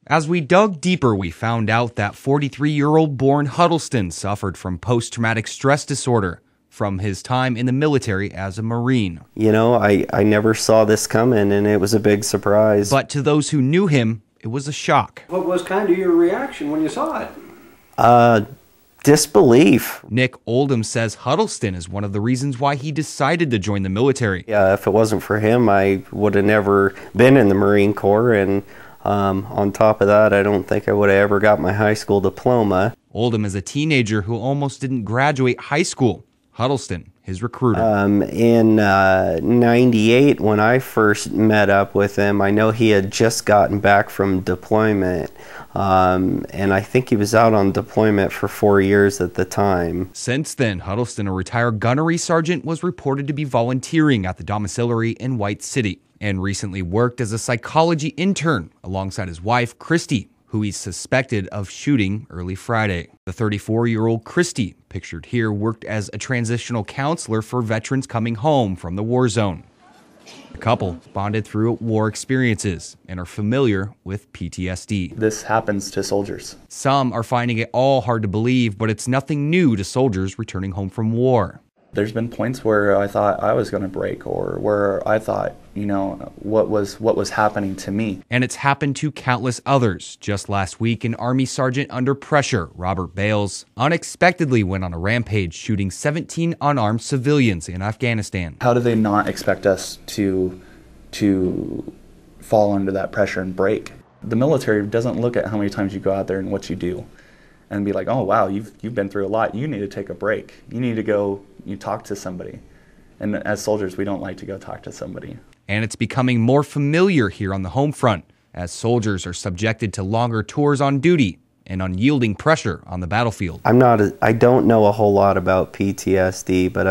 As we dug deeper, we found out that 43-year-old Bourne Huddleston suffered from post-traumatic stress disorder from his time in the military as a Marine. You know, I never saw this coming, and it was a big surprise. But to those who knew him, it was a shock. What was kind of your reaction when you saw it? Disbelief. Nick Oldham says Huddleston is one of the reasons why he decided to join the military. Yeah, if it wasn't for him, I would have never been in the Marine Corps, and on top of that, I don't think I would have ever got my high school diploma. Oldham is a teenager who almost didn't graduate high school. Huddleston, his recruiter. In 98, when I first met up with him, I know he had just gotten back from deployment, and I think he was out on deployment for 4 years at the time. Since then, Huddleston, a retired gunnery sergeant, was reported to be volunteering at the domiciliary in White City, and recently worked as a psychology intern alongside his wife, Christy, who he's suspected of shooting early Friday. The 34-year-old Christy, pictured here, worked as a transitional counselor for veterans coming home from the war zone. The couple bonded through war experiences and are familiar with PTSD. This happens to soldiers. Some are finding it all hard to believe, but it's nothing new to soldiers returning home from war. There's been points where I thought I was going to break, or where I thought, you know, what was happening to me. And it's happened to countless others. Just last week, an Army sergeant under pressure, Robert Bales, unexpectedly went on a rampage, shooting 17 unarmed civilians in Afghanistan. How do they not expect us to fall under that pressure and break? The military doesn't look at how many times you go out there and what you do and be like, oh wow, you've been through a lot, you need to take a break. You need to go, you talk to somebody. And as soldiers, we don't like to go talk to somebody. And it's becoming more familiar here on the home front, as soldiers are subjected to longer tours on duty and unyielding pressure on the battlefield. I don't know a whole lot about PTSD, but